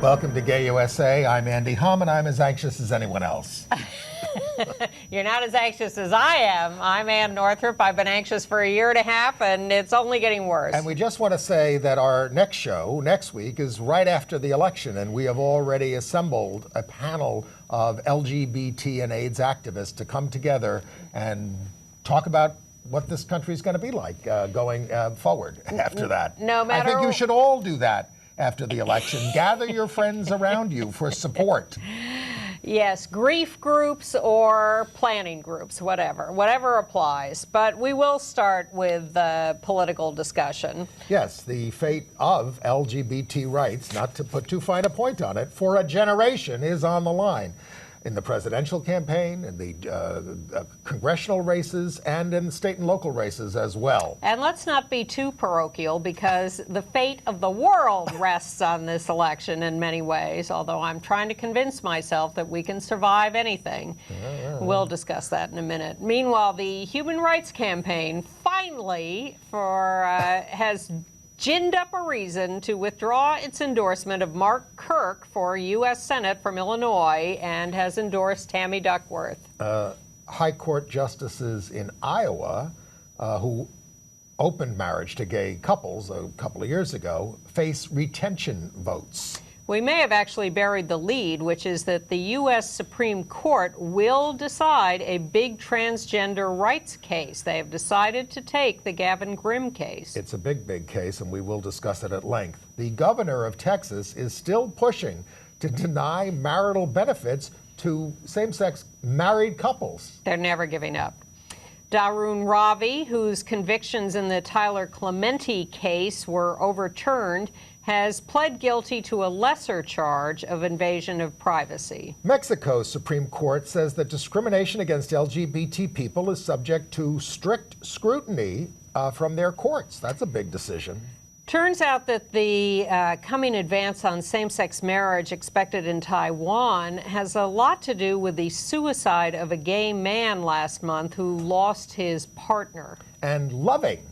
Welcome to Gay USA. I'm Andy Hum, and I'm as anxious as anyone else. You're not as anxious as I am. I'm Ann Northrup. I've been anxious for a year and a half, and it's only getting worse. And we just want to say that our next show, next week, is right after the election, and we have already assembled a panel of LGBT and AIDS activists to come together and talk about what this country is going to be like going forward after that. No matter... I think you should all do that after the election. Gather your friends around you for support. Yes, grief groups or planning groups, whatever applies. But we will start with political discussion. Yes, the fate of LGBT rights, not to put too fine a point on it, for a generation is on the line. In the presidential campaign, in the congressional races, and in the state and local races as well. And let's not be too parochial, because the fate of the world rests on this election in many ways, although I'm trying to convince myself that we can survive anything. We'll discuss that in a minute. Meanwhile, the Human Rights Campaign finally has ginned up a reason to withdraw its endorsement of Mark Kirk for U.S. Senate from Illinois and has endorsed Tammy Duckworth. High Court justices in Iowa who opened marriage to gay couples a couple of years ago face retention votes. We may have actually buried the lead, which is that the U.S. Supreme Court will decide a big transgender rights case. They have decided to take the Gavin Grimm case. It's a big, big case, and we will discuss it at length. The governor of Texas is still pushing to deny marital benefits to same-sex married couples. They're never giving up. Darun Ravi, whose convictions in the Tyler Clementi case were overturned, has pled guilty to a lesser charge of invasion of privacy. Mexico's Supreme Court says that discrimination against LGBT people is subject to strict scrutiny from their courts. That's a big decision. Turns out that the coming advance on same-sex marriage expected in Taiwan has a lot to do with the suicide of a gay man last month who lost his partner. And Loving,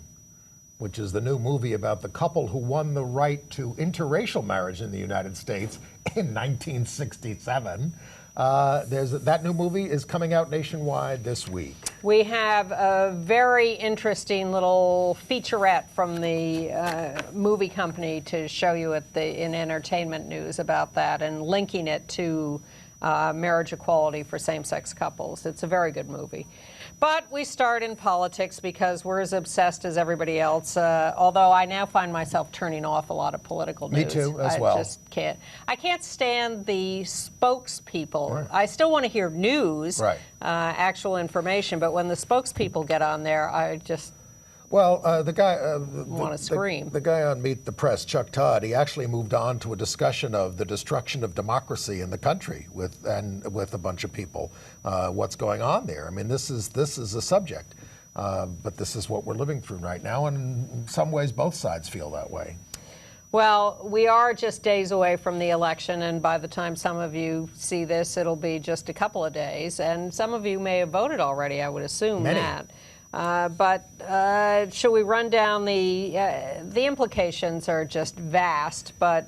which is the new movie about the couple who won the right to interracial marriage in the United States in 1967. That new movie is coming out nationwide this week. We have a very interesting little featurette from the movie company to show you in entertainment news about that and linking it to marriage equality for same-sex couples. It's a very good movie. But we start in politics because we're as obsessed as everybody else, although I now find myself turning off a lot of political news. Me too, as well. I just can't. I can't stand the spokespeople. Right. I still want to hear news, right. Actual information, but when the spokespeople get on there, I just... Well, the guy want to scream. The guy on Meet the Press, Chuck Todd, he actually moved on to a discussion of the destruction of democracy in the country with a bunch of people. What's going on there? I mean, this is a subject, but this is what we're living through right now, and in some ways, both sides feel that way. Well, we are just days away from the election, and by the time some of you see this, it'll be just a couple of days, and some of you may have voted already. I would assume Many. that. But should we run down the implications are just vast, but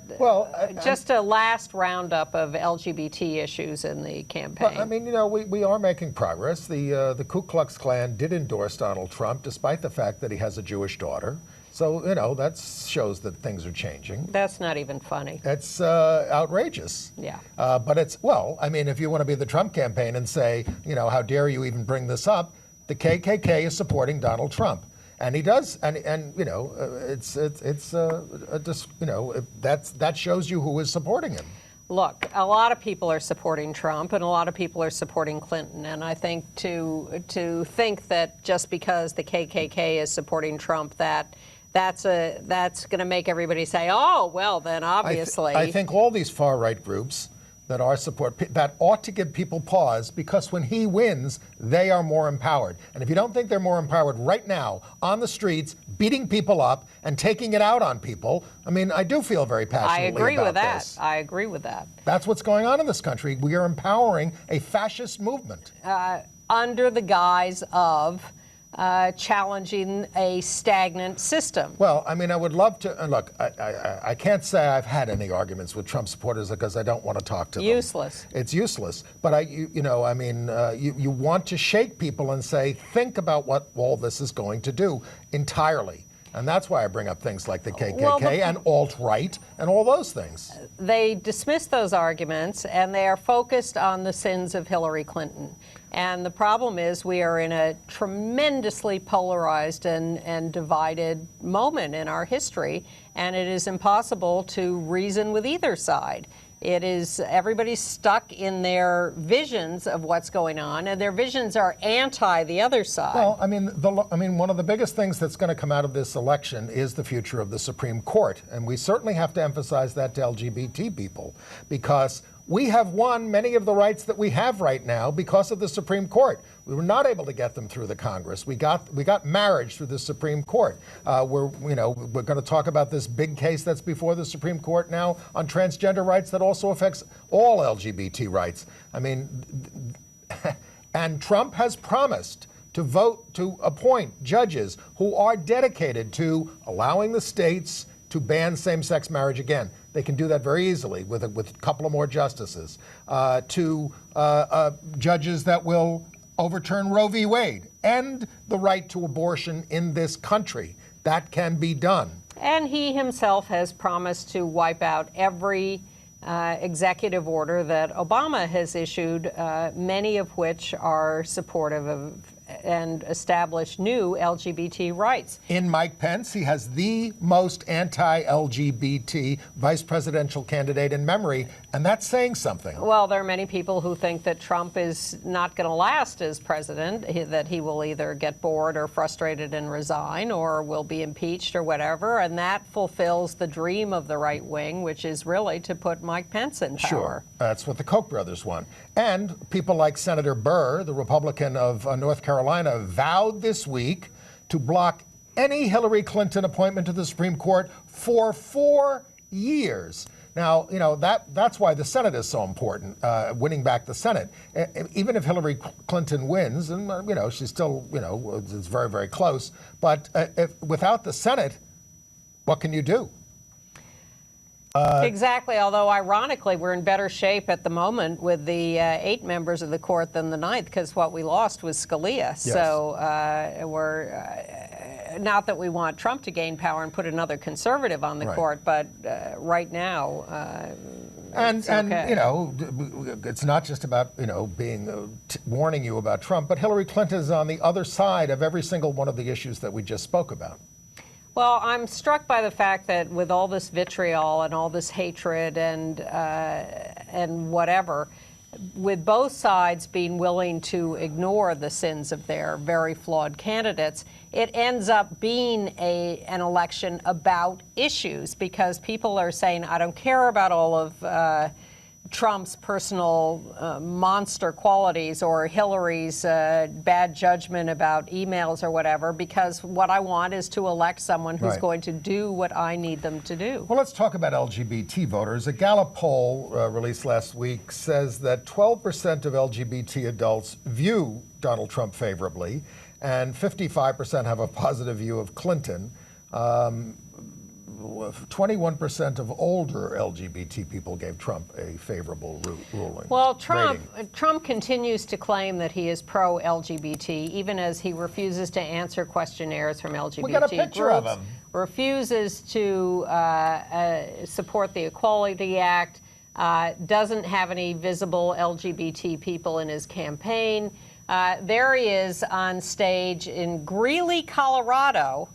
just a last roundup of LGBT issues in the campaign. Well, I mean, you know, we are making progress. The Ku Klux Klan did endorse Donald Trump, despite the fact that he has a Jewish daughter. So, you know, that shows that things are changing. That's not even funny. It's outrageous. Yeah. But it's, well, I mean, if you want to be the Trump campaign and say, you know, how dare you even bring this up, the KKK is supporting Donald Trump, and he does, and you know, that shows you who is supporting him. Look, a lot of people are supporting Trump, and a lot of people are supporting Clinton, and I think to think that just because the KKK is supporting Trump, that's going to make everybody say, oh, well, then obviously. I think all these far-right groups that ought to give people pause, because when he wins, they are more empowered. And if you don't think they're more empowered right now on the streets, beating people up and taking it out on people, I mean, I do feel very passionately about this. I agree with that. I agree with that. That's what's going on in this country. We are empowering a fascist movement. Under the guise of challenging a stagnant system. Well, I mean, I would love to, and look, I can't say I've had any arguments with Trump supporters because I don't want to talk to them. Useless. It's useless. But you want to shake people and say, think about what all this is going to do entirely. And that's why I bring up things like the KKK and alt-right and all those things. They dismiss those arguments, and they are focused on the sins of Hillary Clinton. And the problem is we are in a tremendously polarized and divided moment in our history, and it is impossible to reason with either side. It is, everybody's stuck in their visions of what's going on, and their visions are anti the other side. Well, I mean, one of the biggest things that's going to come out of this election is the future of the Supreme Court, and we certainly have to emphasize that to LGBT people, because we have won many of the rights that we have right now because of the Supreme Court. We were not able to get them through the Congress. We got marriage through the Supreme Court. We're going to talk about this big case that's before the Supreme Court now on transgender rights that also affects all LGBT rights. I mean, and Trump has promised to vote to appoint judges who are dedicated to allowing the states to ban same-sex marriage again. They can do that very easily with a couple of more justices. To judges that will overturn Roe v. Wade, end the right to abortion in this country. That can be done. And he himself has promised to wipe out every executive order that Obama has issued, many of which are supportive of and establish new LGBT rights. In Mike Pence, he has the most anti-LGBT vice presidential candidate in memory, and that's saying something. Well, there are many people who think that Trump is not going to last as president, that he will either get bored or frustrated and resign, or will be impeached or whatever, and that fulfills the dream of the right wing, which is really to put Mike Pence in power. Sure, that's what the Koch brothers want. And people like Senator Burr, the Republican of North Carolina, vowed this week to block any Hillary Clinton appointment to the Supreme Court for 4 years. Now, that's why the Senate is so important, winning back the Senate. Even if Hillary Clinton wins, and, she's still, it's very, very close, but without the Senate, what can you do? Exactly, although ironically we're in better shape at the moment with the 8 members of the court than the 9th, because what we lost was Scalia. Yes. So we're, not that we want Trump to gain power and put another conservative on the court, but right now and it's not just about being warning you about Trump, but Hillary Clinton is on the other side of every single one of the issues that we just spoke about. Well, I'm struck by the fact that with all this vitriol and all this hatred and whatever, with both sides being willing to ignore the sins of their very flawed candidates, it ends up being an election about issues, because people are saying, I don't care about all of Trump's personal monster qualities or Hillary's bad judgment about emails or whatever, because what I want is to elect someone who's going to do what I need them to do. Well, let's talk about LGBT voters. A Gallup poll released last week says that 12% of LGBT adults view Donald Trump favorably, and 55% have a positive view of Clinton. 21% of older LGBT people gave Trump a favorable ruling. Well, Trump continues to claim that he is pro-LGBT, even as he refuses to answer questionnaires from LGBT we got a picture groups, of him. Refuses to support the Equality Act, doesn't have any visible LGBT people in his campaign. There he is on stage in Greeley, Colorado.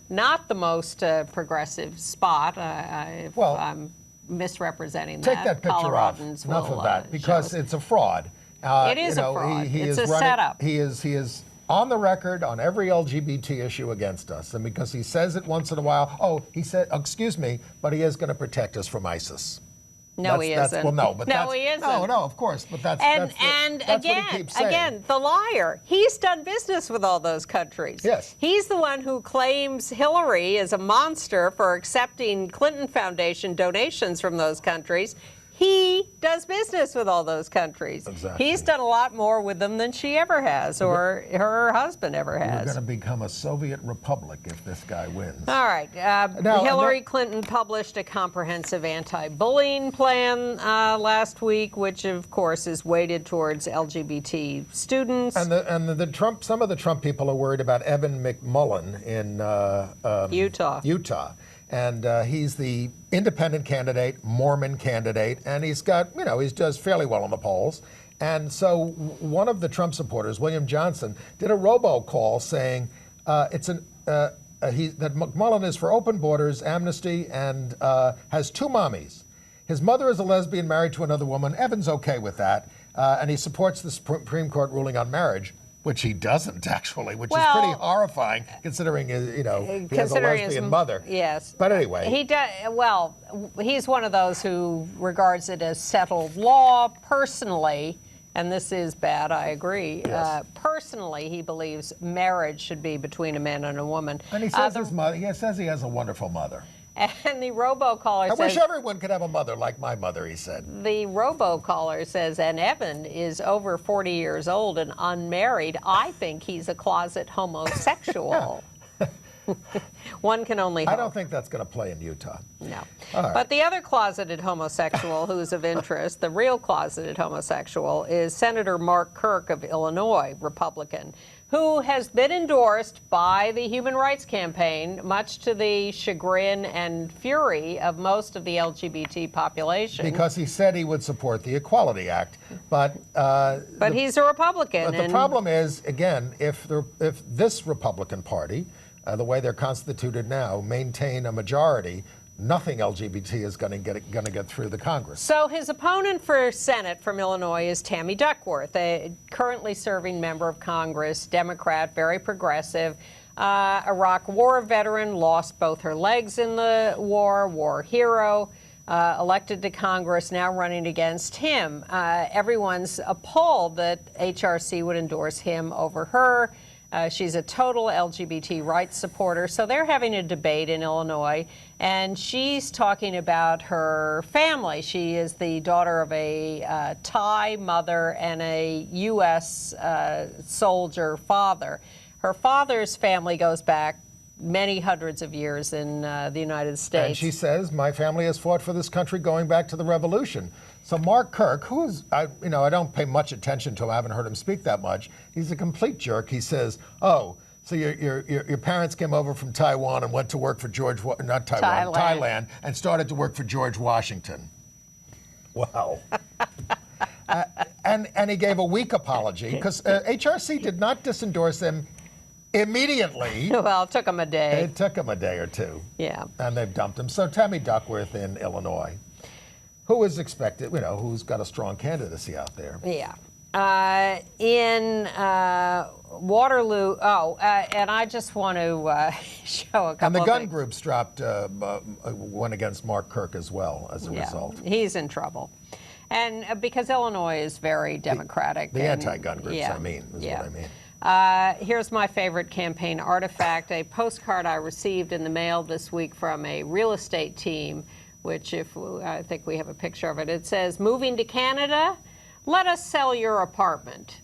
Not the most progressive spot. Well, I'm misrepresenting that. Take that picture off. Enough of that, because it's a fraud. It is a fraud. It's a setup. He is on the record on every LGBT issue against us, and because he says it once in a while. He said, excuse me, but he is going to protect us from ISIS. No, he isn't. Well, no, but he isn't. No, of course, but that's what he keeps saying. Again, the liar. He's done business with all those countries. Yes. He's the one who claims Hillary is a monster for accepting Clinton Foundation donations from those countries. He does business with all those countries. Exactly. He's done a lot more with them than she ever has, or her husband ever has. We're going to become a Soviet republic if this guy wins. All right. Hillary Clinton published a comprehensive anti-bullying plan last week, which of course is weighted towards LGBT students. And the Trump, some of the Trump people are worried about Evan McMullin in Utah. And he's the independent candidate, Mormon candidate, and he's got, he does fairly well on the polls. And so one of the Trump supporters, William Johnson, did a robocall saying that McMullin is for open borders, amnesty, and has two mommies. His mother is a lesbian married to another woman. Evan's okay with that. And he supports the Supreme Court ruling on marriage, which he doesn't actually, which is pretty horrifying considering, he has a lesbian mother. Yes. But anyway. He's one of those who regards it as settled law personally, and this is bad, I agree. Yes. Personally, he believes marriage should be between a man and a woman. And he says he says he has a wonderful mother. And the robocaller says... I wish everyone could have a mother like my mother, he said. The robocaller says, and Evan is over 40 years old and unmarried. I think he's a closet homosexual. One can only hope. I don't think that's going to play in Utah. No. Right. But the other closeted homosexual who's of interest, the real closeted homosexual, is Senator Mark Kirk of Illinois, Republican, who has been endorsed by the Human Rights Campaign, much to the chagrin and fury of most of the LGBT population. Because he said he would support the Equality Act. But he's a Republican. But the problem is, again, if this Republican Party, the way they're constituted now, maintain a majority, nothing LGBT is going to get through the Congress. So his opponent for Senate from Illinois is Tammy Duckworth, a currently serving member of Congress, Democrat, very progressive, Iraq War veteran, lost both her legs in the war hero, elected to Congress, now running against him. Everyone's appalled that HRC would endorse him over her. She's a total LGBT rights supporter. So they're having a debate in Illinois, and she's talking about her family. She is the daughter of a Thai mother and a U.S. soldier father. Her father's family goes back many hundreds of years in the United States. And she says, my family has fought for this country going back to the Revolution. So Mark Kirk, who's, I don't pay much attention to him, I haven't heard him speak that much. He's a complete jerk. He says, oh, so your parents came over from Taiwan and went to work for Thailand, and started to work for George Washington. Wow. And he gave a weak apology, because HRC did not disendorse him immediately. Well, it took him a day. It took him a day or two. Yeah. And they've dumped him. So Tammy Duckworth in Illinois, who is expected, who's got a strong candidacy out there. Yeah. In Waterloo, and I just want to show a couple And the of gun things. groups went against Mark Kirk as well as a result. He's in trouble. And because Illinois is very democratic. The anti-gun groups, is what I mean. Here's my favorite campaign artifact, a postcard I received in the mail this week from a real estate team, which I think we have a picture of it. It says, moving to Canada, let us sell your apartment.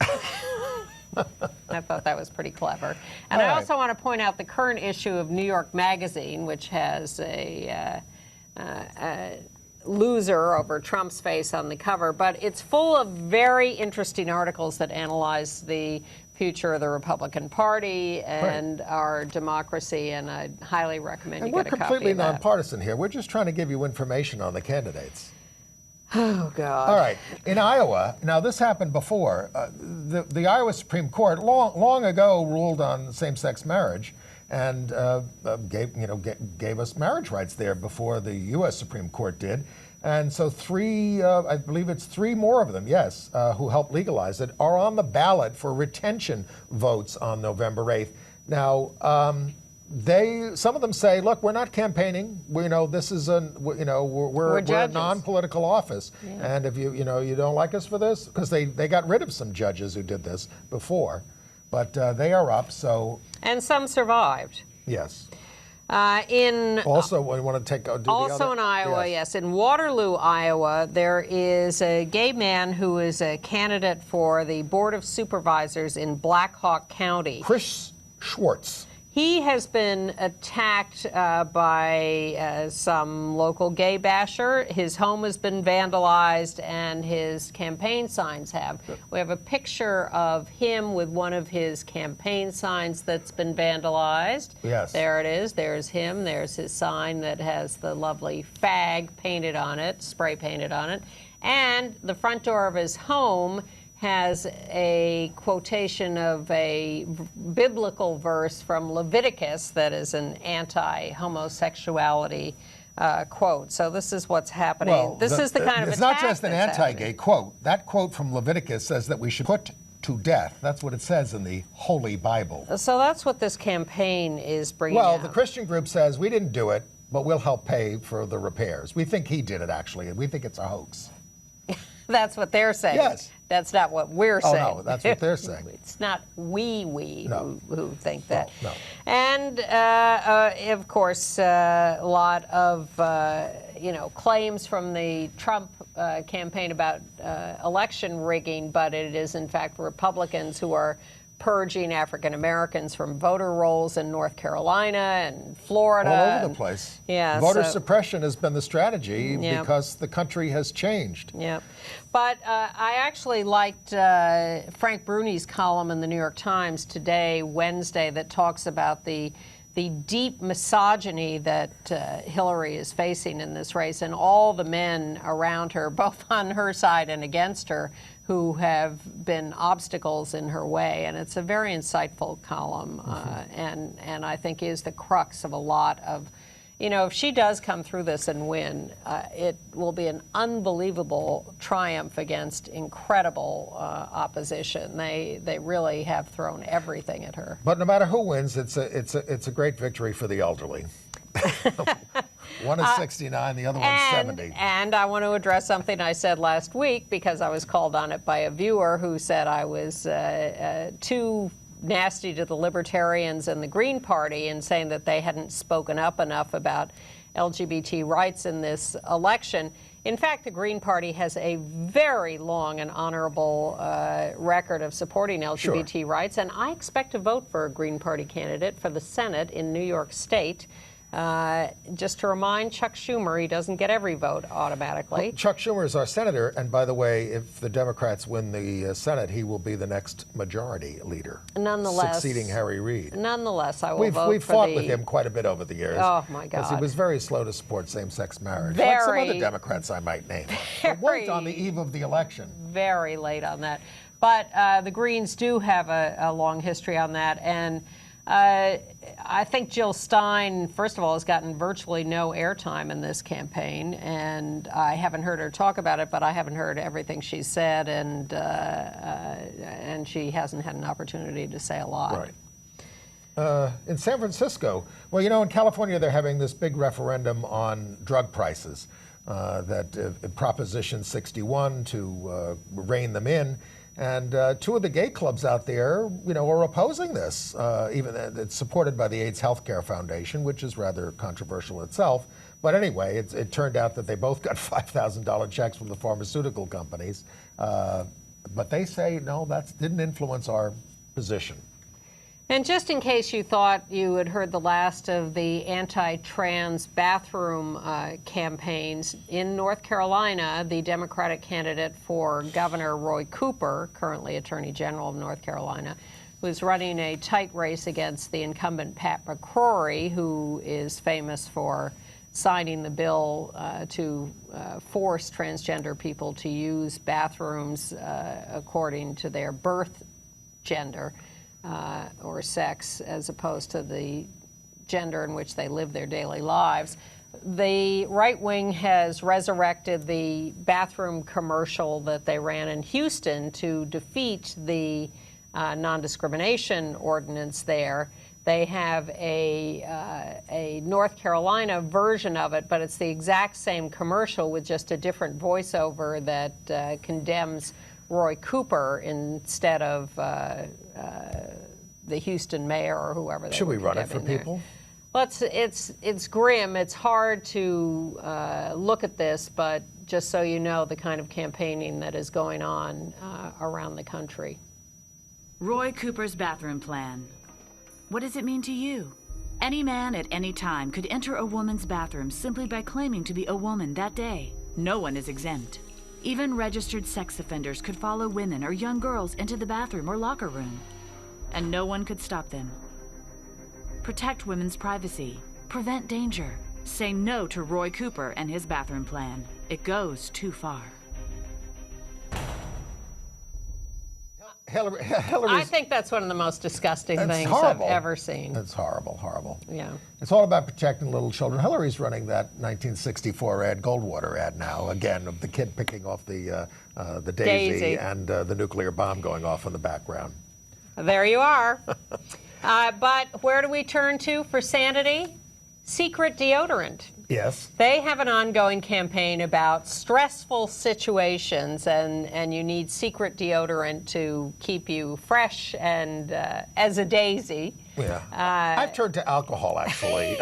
I thought that was pretty clever. And I also want to point out the current issue of New York Magazine, which has a loser over Trump's face on the cover, but it's full of very interesting articles that analyze the future of the Republican Party and our democracy, and I highly recommend you get a copy of that. We're completely nonpartisan here. We're just trying to give you information on the candidates. Oh, God. All right. In Iowa, now this happened before. The Iowa Supreme Court long ago ruled on same-sex marriage and gave us marriage rights there before the U.S. Supreme Court did. And so I believe it's three more of them, who helped legalize it, are on the ballot for retention votes on November 8th. Now, some of them say, look, we're not campaigning. This is we're a non-political office. Yeah. And if you don't like us for this, because they got rid of some judges who did this before, but they are up, so. And some survived. Yes. Also, we want to do the other. Also in Iowa, yes. In Waterloo, Iowa, there is a gay man who is a candidate for the Board of Supervisors in Black Hawk County. Chris Schwartz. He has been attacked by some local gay basher. His home has been vandalized, and his campaign signs have. We have a picture of him with one of his campaign signs that's been vandalized. Yes. There it is. There's him. There's his sign that has the lovely fag painted on it, spray painted on it. And the front door of his home has a quotation of a biblical verse from Leviticus that is an anti-homosexuality quote. So this is what's happening. Well, this is the kind of it's attack not just an that's anti-gay happening. quote. That quote from Leviticus says that we should put to death. That's what it says in the Holy Bible. So that's what this campaign is bringing Well, out. the Christian group says we didn't do it, but we'll help pay for the repairs. We think he did it, actually, and we think it's a hoax. That's what they're saying. Yes. That's not what we're Oh, saying. no, that's what they're saying. It's not No. who think that. No. And, of course, a lot of, claims from the Trump campaign about election rigging, but it is, in fact, Republicans who are purging African Americans from voter rolls in North Carolina and Florida. All over the place. Yeah, Voter so- suppression has been the strategy Yeah. because the country has changed. Yeah, but I actually liked Frank Bruni's column in the New York Times today, Wednesday, that talks about the deep misogyny that Hillary is facing in this race, and all the men around her, both on her side and against her, who have been obstacles in her way. And it's a very insightful column, and I think is the crux of a lot of, if she does come through this and win, it will be an unbelievable triumph against incredible opposition. They really have thrown everything at her. But no matter who wins, it's a great victory for the elderly. One is 69, the other one's 70. And I want to address something I said last week, because I was called on it by a viewer who said I was too nasty to the Libertarians and the Green Party in saying that they hadn't spoken up enough about LGBT rights in this election. In fact, the Green Party has a very long and honorable record of supporting LGBT rights, and I expect to vote for a Green Party candidate for the Senate in New York State. Just to remind Chuck Schumer, he doesn't get every vote automatically. Well, Chuck Schumer is our senator, and by the way, if the Democrats win the Senate, he will be the next majority leader, Nonetheless, succeeding Harry Reid. Nonetheless, I will vote We've for fought with him quite a bit over the years. Oh, my Because he God. was very slow to support same-sex marriage, like some Very- other Democrats I might name. But weren't on the Very- eve of the election. very late on that. But the Greens do have a long history on that. And I think Jill Stein, first of all, has gotten virtually no airtime in this campaign. And I haven't heard her talk about it, but I haven't heard everything she said. And she hasn't had an opportunity to say a lot. Right. In San Francisco, well, in California, they're having this big referendum on drug prices, Proposition 61 to rein them in. And two of the gay clubs out there, are opposing this. Even it's supported by the AIDS Healthcare Foundation, which is rather controversial itself. But anyway, it turned out that they both got $5,000 checks from the pharmaceutical companies. But they say, no, that didn't influence our position. And just in case you thought you had heard the last of the anti-trans bathroom campaigns, in North Carolina, the Democratic candidate for Governor Roy Cooper, currently Attorney General of North Carolina, was running a tight race against the incumbent Pat McCrory, who is famous for signing the bill to force transgender people to use bathrooms according to their birth gender. Or sex, as opposed to the gender in which they live their daily lives. The right wing has resurrected the bathroom commercial that they ran in Houston to defeat the non-discrimination ordinance there. They have a North Carolina version of it, but it's the exact same commercial with just a different voiceover that condemns Roy Cooper instead of the Houston mayor or whoever. Should we run it for people? Well, it's grim. It's hard to look at this, but just so you know the kind of campaigning that is going on around the country. Roy Cooper's bathroom plan. What does it mean to you? Any man at any time could enter a woman's bathroom simply by claiming to be a woman that day. No one is exempt. Even registered sex offenders could follow women or young girls into the bathroom or locker room, and no one could stop them. Protect women's privacy. Prevent danger. Say no to Roy Cooper and his bathroom plan. It goes too far. I think that's one of the most disgusting things horrible. I've ever seen. It's horrible, horrible. Yeah. It's all about protecting little children. Hillary's running that 1964 ad, Goldwater ad now, again, of the kid picking off the daisy and the nuclear bomb going off in the background. There you are. But where do we turn to for sanity? Secret deodorant. Yes. They have an ongoing campaign about stressful situations, and you need secret deodorant to keep you fresh and as a daisy. Yeah. I've turned to alcohol, actually.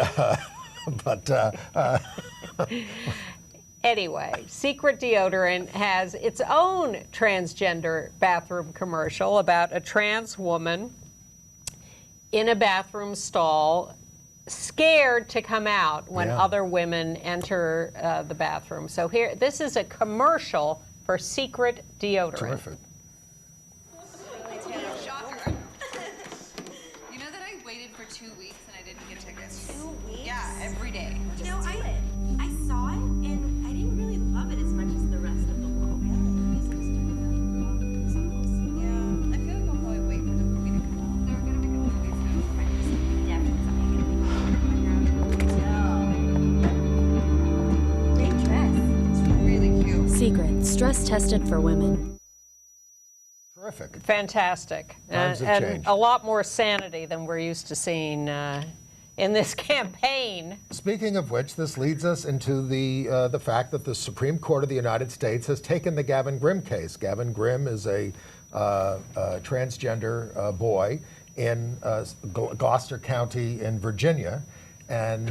Anyway, Secret Deodorant has its own transgender bathroom commercial about a trans woman in a bathroom stall, scared to come out when other women enter the bathroom. So here, this is a commercial for Secret Deodorant. Terrific. Shocker. You know that I waited for 2 weeks and I didn't get tickets? 2 weeks? Yeah, every day. You know, I saw it and I didn't really love it as much as the rest of the world. Really? Yeah, I feel like I'll probably wait for the movie to come out. They're gonna make a movie soon. Great dress. It's really cute. Secret, stress tested for women. Terrific. Fantastic. Times have And changed. a lot more sanity than we're used to seeing in this campaign. Speaking of which, this leads us into the fact that the Supreme Court of the United States has taken the Gavin Grimm case. Gavin Grimm is a transgender boy in Gloucester County in Virginia, and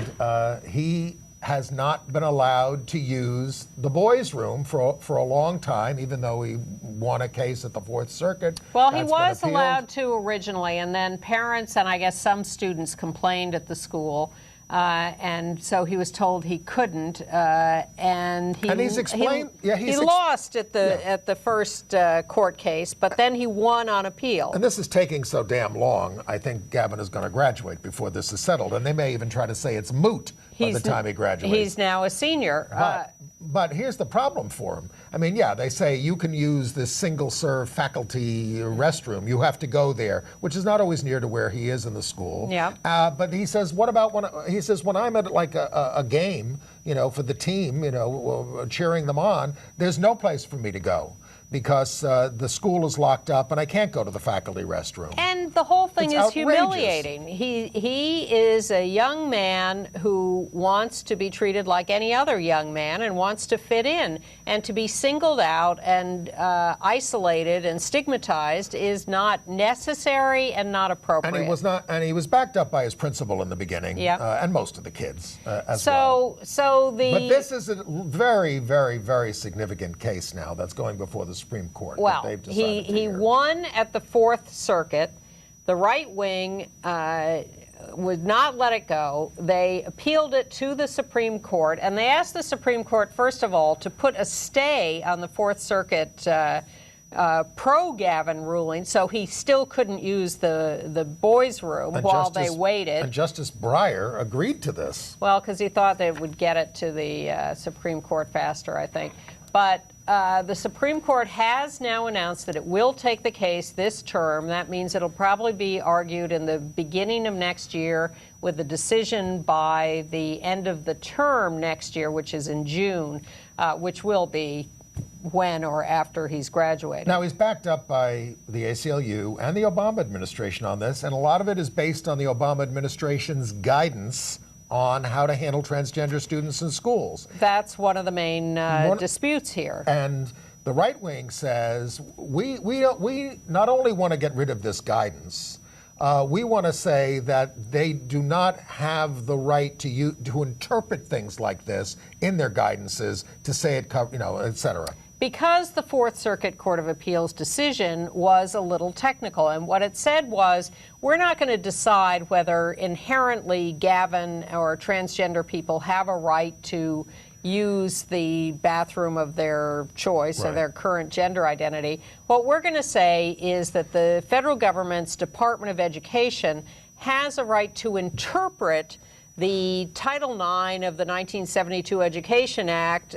he has not been allowed to use the boys' room for a long time, even though he won a case at the Fourth Circuit. Well, he That's been was appealed. allowed to originally, and then parents and I guess some students complained at the school, and so he was told he couldn't. And he's explained. He lost at the first court case, but then he won on appeal. And this is taking so damn long, I think Gavin is going to graduate before this is settled. And they may even try to say it's moot by the time he graduates. He's now a senior. But here's the problem for him. I mean, yeah, they say you can use this single-serve faculty restroom. You have to go there, which is not always near to where he is in the school. Yeah. But he says, what about when I'm at like a game, for the team, cheering them on, there's no place for me to go because the school is locked up and I can't go to the faculty restroom. And the whole thing It's is humiliating. He is a young man who wants to be treated like any other young man and wants to fit in. And to be singled out and isolated and stigmatized is not necessary and not appropriate. And he was backed up by his principal in the beginning, and most of the kids as well. But this is a very, very, very significant case now that's going before the Supreme Court. Well, that they've decided to he hear. won at the Fourth Circuit. The right wing would not let it go. They appealed it to the Supreme Court, and they asked the Supreme Court, first of all, to put a stay on the Fourth Circuit pro-Gavin ruling, so he still couldn't use the boys' room while they waited. And Justice Breyer agreed to this. Well, because he thought they would get it to the Supreme Court faster, I think. But the Supreme Court has now announced that it will take the case this term. That means it'll probably be argued in the beginning of next year with a decision by the end of the term next year, which is in June, which will be when or after he's graduated. Now, he's backed up by the ACLU and the Obama administration on this, and a lot of it is based on the Obama administration's guidance on how to handle transgender students in schools. That's one of the main disputes here. And the right wing says, we not only want to get rid of this guidance, we want to say that they do not have the right to interpret things like this in their guidances, to say it, et cetera. Because the Fourth Circuit Court of Appeals decision was a little technical, and what it said was, we're not going to decide whether inherently Gavin or transgender people have a right to use the bathroom of their choice or their current gender identity. What we're going to say is that the federal government's Department of Education has a right to interpret the Title IX of the 1972 Education Act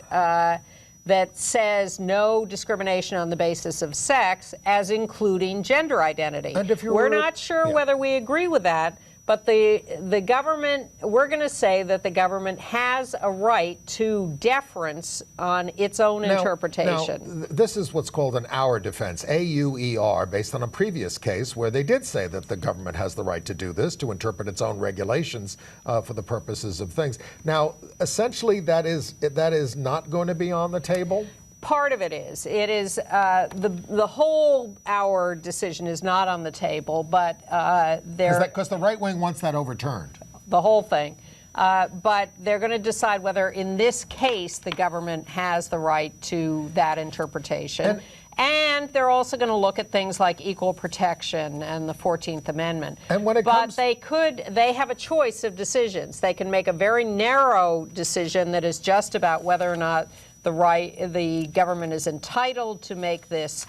that says no discrimination on the basis of sex as including gender identity. And if we're not sure whether we agree with that, but the government, we're going to say that the government has a right to deference on its own interpretation. Now, this is what's called an Auer defense, A-U-E-R, based on a previous case where they did say that the government has the right to do this, to interpret its own regulations for the purposes of things. Now, essentially, that is not going to be on the table? Part of it is. It is the whole Auer decision is not on the table, but because the right wing wants that overturned. The whole thing. But they're going to decide whether, in this case, the government has the right to that interpretation. And they're also going to look at things like equal protection and the 14th Amendment. And when it but they have a choice of decisions. They can make a very narrow decision that is just about whether or not the government is entitled to make this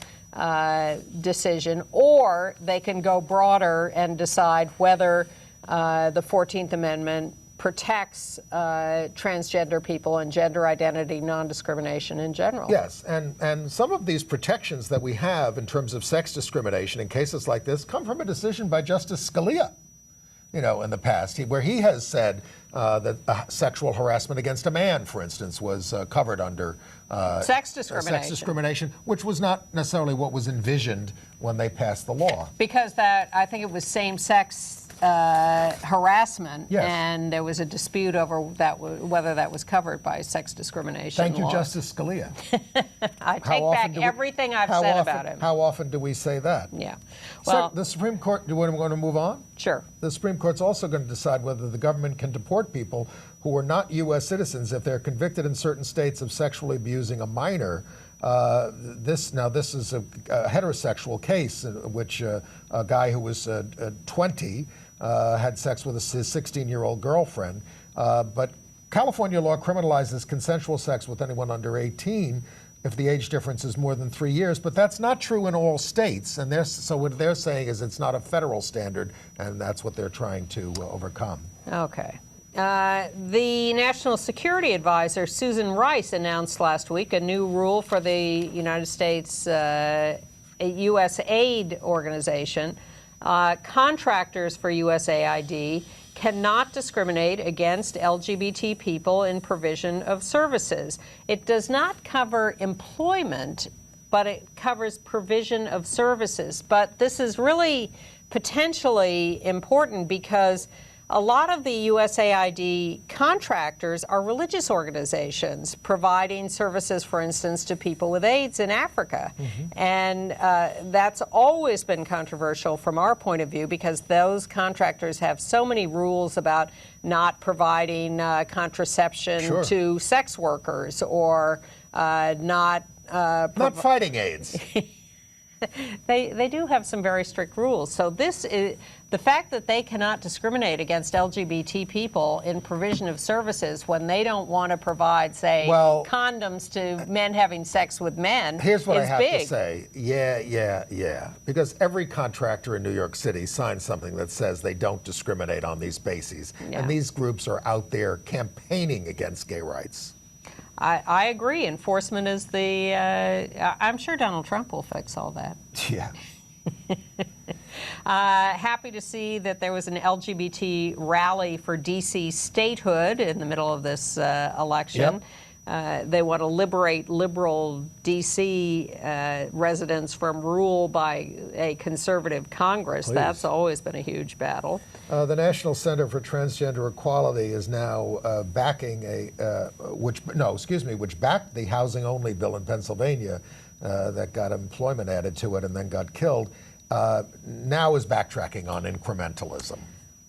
decision, or they can go broader and decide whether the 14th Amendment protects transgender people and gender identity non-discrimination in general. Yes, and some of these protections that we have in terms of sex discrimination in cases like this come from a decision by Justice Scalia, in the past, where he has said that sexual harassment against a man, for instance, was covered under sex discrimination, which was not necessarily what was envisioned when they passed the law. Because I think it was same-sex harassment, yes. And there was a dispute over whether that was covered by sex discrimination Thank you, laws. Justice Scalia. I take back everything I've said about him. How often do we say that? Yeah. Well, so the Supreme Court, do we want to move on? Sure. The Supreme Court's also going to decide whether the government can deport people who are not U.S. citizens if they're convicted in certain states of sexually abusing a minor. This is a heterosexual case in which a guy who was 20 had sex with his 16-year-old girlfriend. But California law criminalizes consensual sex with anyone under 18 if the age difference is more than 3 years. But that's not true in all states. And so what they're saying is it's not a federal standard, and that's what they're trying to overcome. Okay. The National Security Advisor, Susan Rice, announced last week a new rule for the United States U.S. aid organization. Contractors for USAID cannot discriminate against LGBT people in provision of services. It does not cover employment, but it covers provision of services. But this is really potentially important because a lot of the USAID contractors are religious organizations providing services, for instance, to people with AIDS in Africa. Mm-hmm. And that's always been controversial from our point of view because those contractors have so many rules about not providing contraception to sex workers or not fighting AIDS. They do have some very strict rules. So this is the fact that they cannot discriminate against LGBT people in provision of services when they don't want to provide, say, condoms to men having sex with men. Here's what I have big. to say. Yeah. Because every contractor in New York City signs something that says they don't discriminate on these bases. Yeah. And these groups are out there campaigning against gay rights. I agree. Enforcement is the... I'm sure Donald Trump will fix all that. Yeah. Happy to see that there was an LGBT rally for D.C. statehood in the middle of this election. Yep. They want to liberate liberal D.C. residents from rule by a conservative Congress. Please. That's always been a huge battle. The National Center for Transgender Equality is now backing which backed the housing-only bill in Pennsylvania that got employment added to it and then got killed. now is backtracking on incrementalism.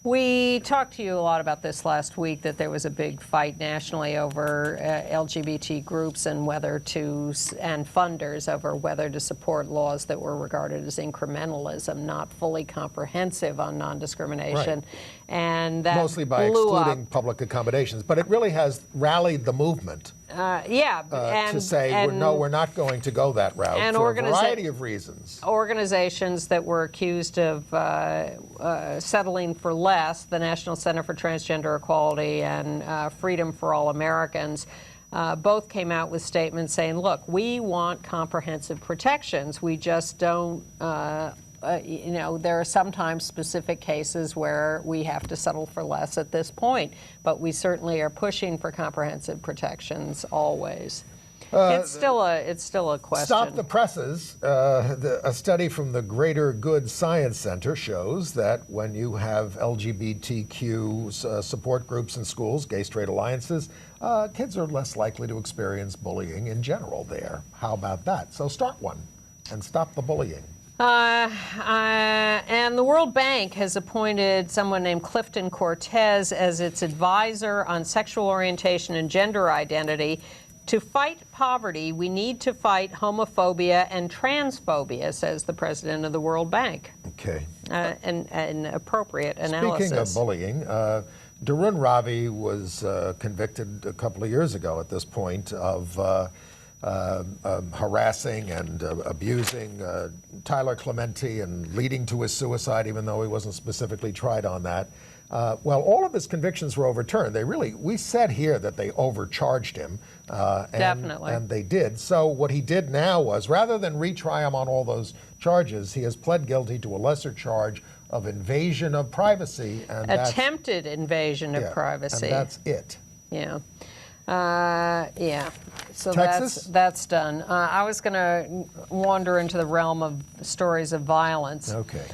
We talked to you a lot about this last week, that there was a big fight nationally over LGBT groups and and funders over whether to support laws that were regarded as incrementalism, not fully comprehensive on non-discrimination. Right. And that Mostly by blew excluding up. public accommodations. But it really has rallied the movement to say, no, we're not going to go that route and for a variety of reasons. Organizations that were accused of settling for less, the National Center for Transgender Equality and Freedom for All Americans, both came out with statements saying, look, we want comprehensive protections. We just don't, there are sometimes specific cases where we have to settle for less at this point, but we certainly are pushing for comprehensive protections always. It's still a question. Stop the presses. A study from the Greater Good Science Center shows that when you have LGBTQ support groups in schools, gay straight alliances, kids are less likely to experience bullying in general there. How about that? So start one and stop the bullying. And the World Bank has appointed someone named Clifton Cortez as its advisor on sexual orientation and gender identity. To fight poverty, we need to fight homophobia and transphobia, says the president of the World Bank. Okay. An appropriate analysis. Speaking of bullying, Darun Ravi was convicted a couple of years ago at this point of harassing and abusing Tyler Clementi and leading to his suicide, even though he wasn't specifically tried on that. Well, all of his convictions were overturned. We said here that they overcharged him. Definitely. And they did. So what he did now was, rather than retry him on all those charges, he has pled guilty to a lesser charge of invasion of privacy. And attempted invasion of privacy. And that's it. Yeah. Yeah. So Texas? that's done. I was going to wander into the realm of stories of violence. Okay.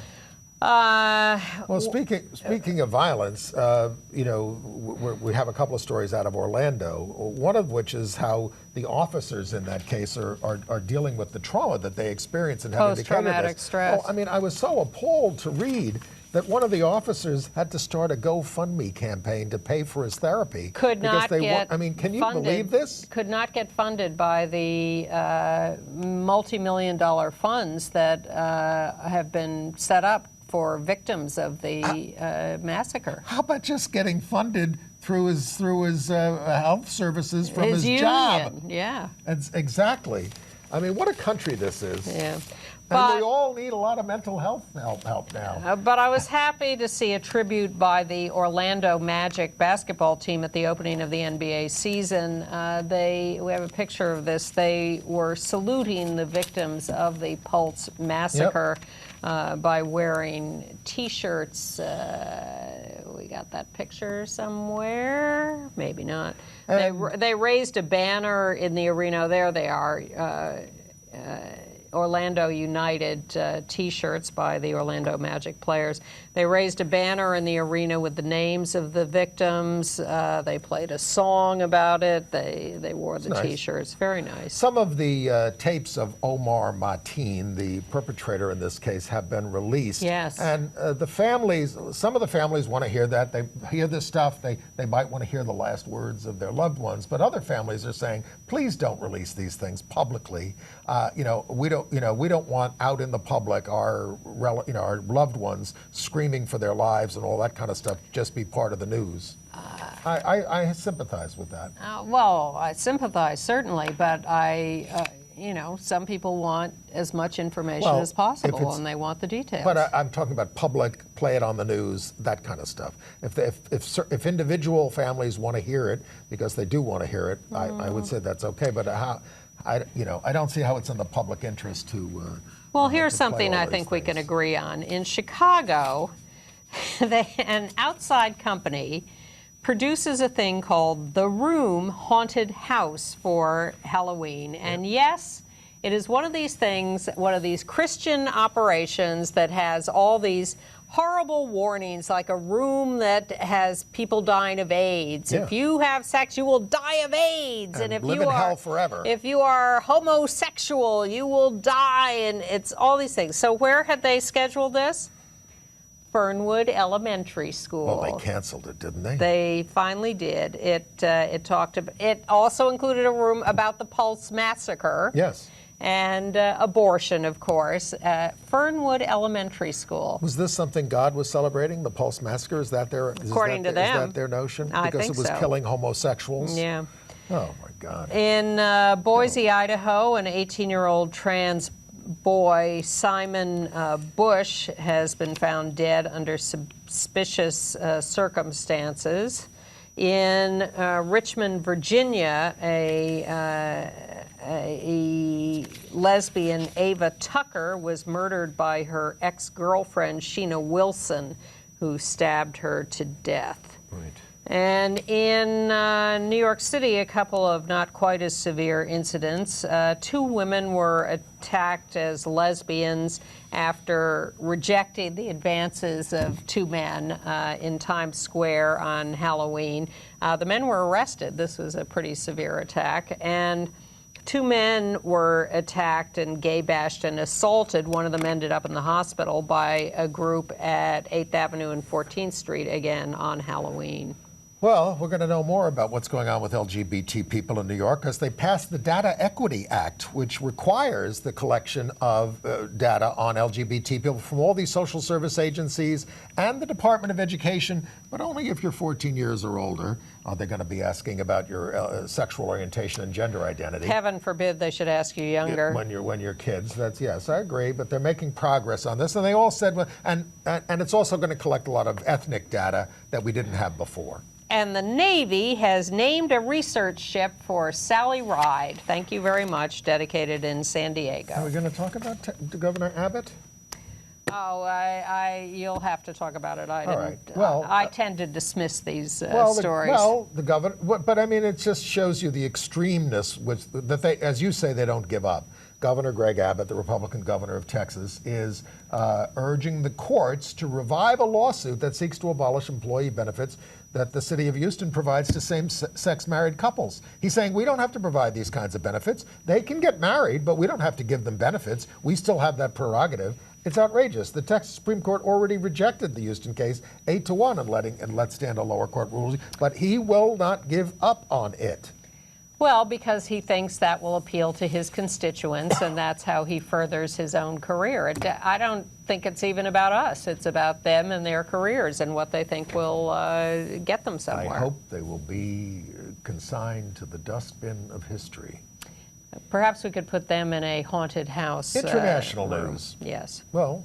Well, speaking of violence, we have a couple of stories out of Orlando, one of which is how the officers in that case are dealing with the trauma that they experience and have indicated post-traumatic this. stress. Oh, I mean, I was so appalled to read that one of the officers had to start a GoFundMe campaign to pay for his therapy. Could not get I mean, can you funded, believe this? Could not get funded by the multi-million-dollar funds that have been set up for victims of the massacre. How about just getting funded through his health services from his union, job? Yeah. Exactly. I mean, what a country this is. Yeah. And we all need a lot of mental health help now. But I was happy to see a tribute by the Orlando Magic basketball team at the opening of the NBA season. We have a picture of this. They were saluting the victims of the Pulse massacre by wearing T-shirts. We got that picture somewhere? Maybe not. They raised a banner in the arena. There they are. Orlando United T-shirts by the Orlando Magic players. They raised a banner in the arena with the names of the victims. They played a song about it. They wore the T-shirts. Very nice. Some of the tapes of Omar Mateen, the perpetrator in this case, have been released. Yes. And some of the families want to hear that. They hear this stuff. They might want to hear the last words of their loved ones. But other families are saying, please don't release these things publicly. We don't want out in the public our loved ones screaming for their lives and all that kind of stuff just be part of the news. I sympathize with that. Well, I sympathize certainly, but some people want as much information as possible and they want the details. But I'm talking about public, play it on the news, that kind of stuff. If individual families want to hear it, because they do want to hear it, I would say that's okay. But I don't see how it's in the public interest to. Well, here's something I think we can agree on. In Chicago, an outside company produces a thing called The Room Haunted House for Halloween. Yeah. And yes, it is one of these things, one of these Christian operations that has all these horrible warnings, like a room that has people dying of AIDS. Yeah. If you have sex, you will die of AIDS. And if live you in are, hell forever. If you are homosexual, you will die. And it's all these things. So where had they scheduled this? Fernwood Elementary School. Well, they canceled it, didn't they? They finally did. It also included a room about the Pulse Massacre. Yes. And abortion, of course. Fernwood Elementary School. Was this something God was celebrating? The Pulse Massacre? Is that their? According to them. Is that their notion? I Because think it was so. killing homosexuals. Yeah. Oh my God. In Boise, Idaho, an 18-year-old trans boy, Simon Bush, has been found dead under suspicious circumstances. In Richmond, Virginia, a lesbian, Ava Tucker, was murdered by her ex-girlfriend, Sheena Wilson, who stabbed her to death. Right. And in New York City, a couple of not quite as severe incidents. 2 women were attacked as lesbians after rejecting the advances of 2 men in Times Square on Halloween. The men were arrested. This was a pretty severe attack. And 2 men were attacked and gay bashed and assaulted. One of them ended up in the hospital by a group at 8th Avenue and 14th Street, again on Halloween. Well, we're going to know more about what's going on with LGBT people in New York because they passed the Data Equity Act, which requires the collection of data on LGBT people from all these social service agencies and the Department of Education, but only if you're 14 years or older. They're going to be asking about your sexual orientation and gender identity. Heaven forbid they should ask you younger. When you're kids. That's, yes, I agree, but they're making progress on this. And they all said, and it's also going to collect a lot of ethnic data that we didn't have before. And the Navy has named a research ship for Sally Ride. Thank you very much, dedicated in San Diego. Are we going to talk about Governor Abbott? Oh, you'll have to talk about it. All right. Well, I tend to dismiss these stories. The governor, but I mean, it just shows you the extremeness that they, as you say, they don't give up. Governor Greg Abbott, the Republican governor of Texas, is urging the courts to revive a lawsuit that seeks to abolish employee benefits that the city of Houston provides to same-sex married couples. He's saying we don't have to provide these kinds of benefits. They can get married, but we don't have to give them benefits. We still have that prerogative. It's outrageous. The Texas Supreme Court already rejected the Houston case 8-1 and let stand a lower court ruling, but he will not give up on it. Well, because he thinks that will appeal to his constituents, and that's how he furthers his own career. I don't think it's even about us. It's about them and their careers and what they think will get them somewhere. I hope they will be consigned to the dustbin of history. Perhaps we could put them in a haunted house. International room. news. Yes. Well,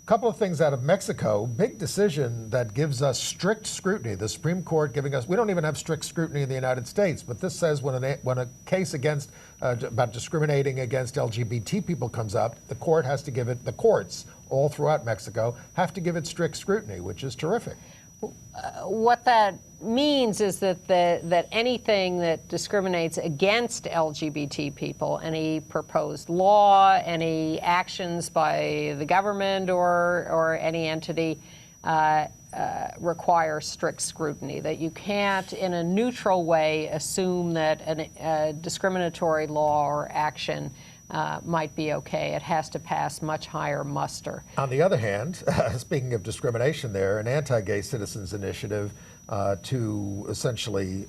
couple of things out of Mexico. Big decision that gives us strict scrutiny. The Supreme Court giving us, we don't even have strict scrutiny in the United States, but this says when a case against about discriminating against LGBT people comes up, the court has to give it, the courts all throughout Mexico have to give it strict scrutiny, which is terrific. What that means is that anything that discriminates against LGBT people, any proposed law, any actions by the government or any entity, require strict scrutiny. That you can't, in a neutral way, assume that a discriminatory law or action might be okay. It has to pass much higher muster. On the other hand, speaking of discrimination there, an anti-gay citizens initiative to essentially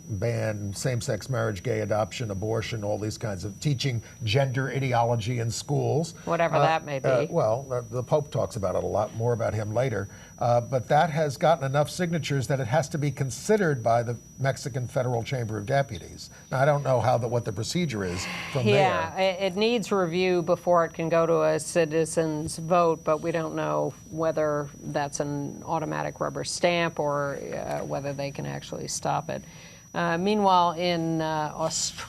ban same-sex marriage, gay adoption, abortion, all these kinds of teaching gender ideology in schools. Whatever that may be. Well, the Pope talks about it a lot, more about him later. But that has gotten enough signatures that it has to be considered by the Mexican Federal Chamber of Deputies. Now, I don't know what the procedure is from there. Yeah, it needs review before it can go to a citizen's vote, but we don't know whether that's an automatic rubber stamp or whether they can actually stop it. Meanwhile, in Australia,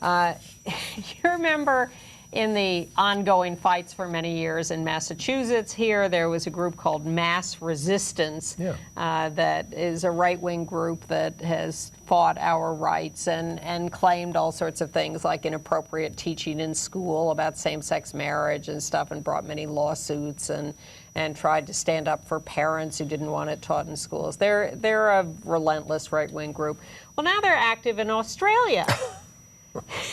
you remember in the ongoing fights for many years in Massachusetts here, there was a group called Mass Resistance that is a right-wing group that has fought our rights and claimed all sorts of things like inappropriate teaching in school about same-sex marriage and stuff, and brought many lawsuits and tried to stand up for parents who didn't want it taught in schools. They're a relentless right-wing group. Well, now they're active in Australia.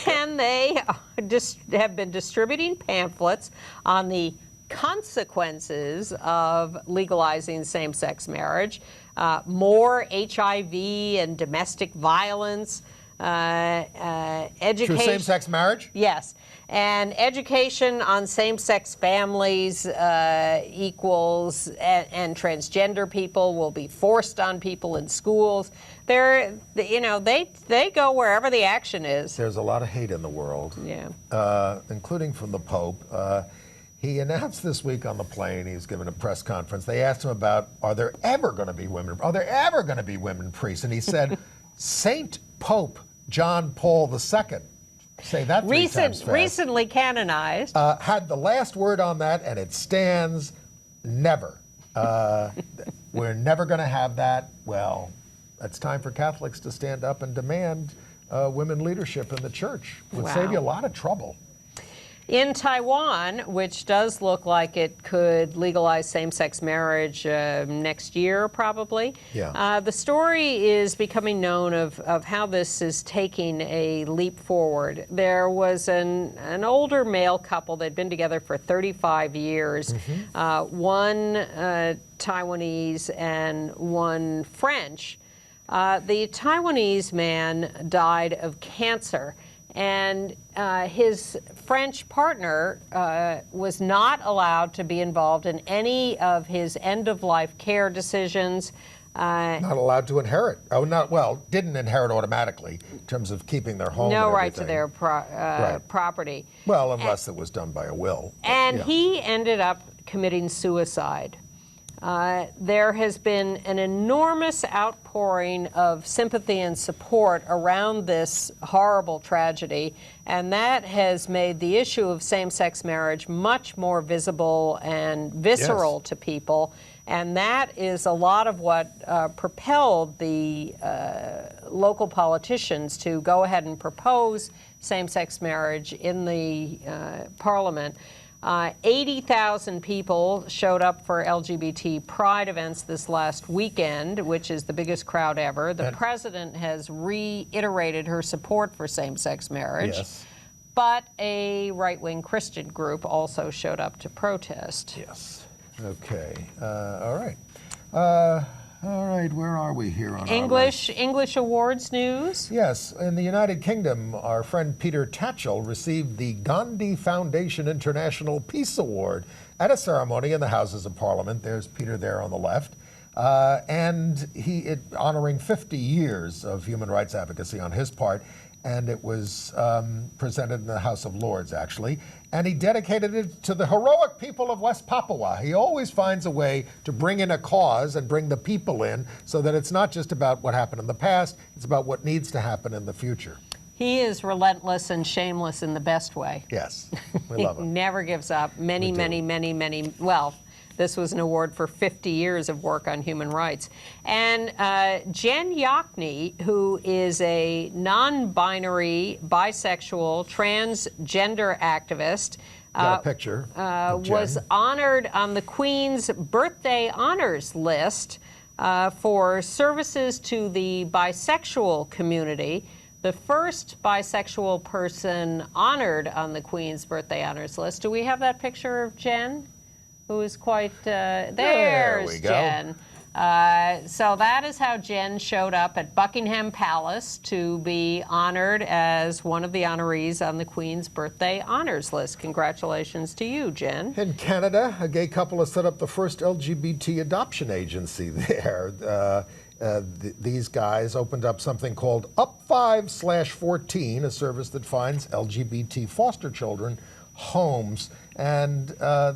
And they have been distributing pamphlets on the consequences of legalizing same-sex marriage, more HIV and domestic violence, education. Through same-sex marriage? Yes. And education on same-sex families equals, and transgender people will be forced on people in schools. They go wherever the action is. There's a lot of hate in the world, including from the Pope. He announced this week on the plane, he was giving a press conference, they asked him about, are there ever going to be women priests? And he said, Saint Pope John Paul II, say that three times fast, recently canonized, had the last word on that, and it stands never. We're never going to have that. Well, it's time for Catholics to stand up and demand women leadership in the church. Would save you a lot of trouble. In Taiwan, which does look like it could legalize same-sex marriage next year, probably, the story is becoming known of how this is taking a leap forward. There was an older male couple. They'd been together for 35 years, one Taiwanese and one French. The Taiwanese man died of cancer. And his French partner was not allowed to be involved in any of his end-of-life care decisions. Not allowed to inherit. Didn't inherit automatically in terms of keeping their home. No and right to everything. their property. Well, unless it was done by a will. And he ended up committing suicide. There has been an enormous outpouring of sympathy and support around this horrible tragedy, and that has made the issue of same-sex marriage much more visible and visceral to people, and that is a lot of what propelled the local politicians to go ahead and propose same-sex marriage in the parliament. 80,000 people showed up for LGBT pride events this last weekend, which is the biggest crowd ever. The president has reiterated her support for same-sex marriage. Yes. But a right-wing Christian group also showed up to protest. Yes. Okay. All right. All right, where are we here on English awards news? Yes, in the United Kingdom, our friend Peter Tatchell received the Gandhi Foundation International Peace Award at a ceremony in the Houses of Parliament. There's Peter there on the left. And honoring 50 years of human rights advocacy on his part. And it was presented in the House of Lords, actually. And he dedicated it to the heroic people of West Papua. He always finds a way to bring in a cause and bring the people in so that it's not just about what happened in the past, it's about what needs to happen in the future. He is relentless and shameless in the best way. Yes, we love him. He never gives up. Many, well, this was an award for 50 years of work on human rights. And Jen Yochney, who is a non-binary, bisexual, transgender activist, Got a picture of Jen. was honored on the Queen's Birthday Honors List for services to the bisexual community. The first bisexual person honored on the Queen's Birthday Honors List. Do we have that picture of Jen? Who is quite, there's there we go. Jen. So that is how Jen showed up at Buckingham Palace to be honored as one of the honorees on the Queen's Birthday Honors List. Congratulations to you, Jen. In Canada, a gay couple has set up the first LGBT adoption agency there. These guys opened up something called Up5/14, a service that finds LGBT foster children homes. And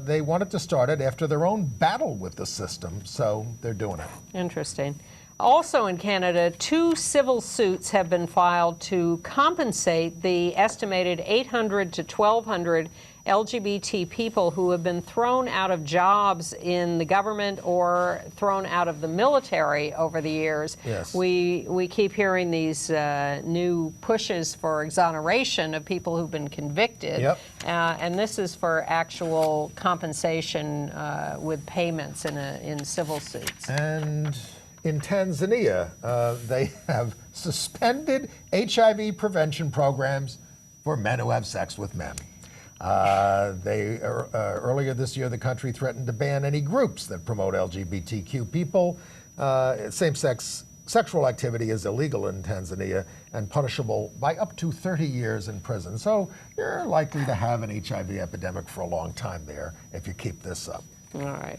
they wanted to start it after their own battle with the system, so they're doing it. Interesting. Also in Canada, 2 civil suits have been filed to compensate the estimated 800 to 1,200 LGBT people who have been thrown out of jobs in the government or thrown out of the military over the years. Yes. We keep hearing these new pushes for exoneration of people who've been convicted. Yep. And this is for actual compensation with payments in civil suits. And in Tanzania, they have suspended HIV prevention programs for men who have sex with men. Earlier this year, the country threatened to ban any groups that promote LGBTQ people. Same-sex sexual activity is illegal in Tanzania and punishable by up to 30 years in prison. So you're likely to have an HIV epidemic for a long time there if you keep this up. All right.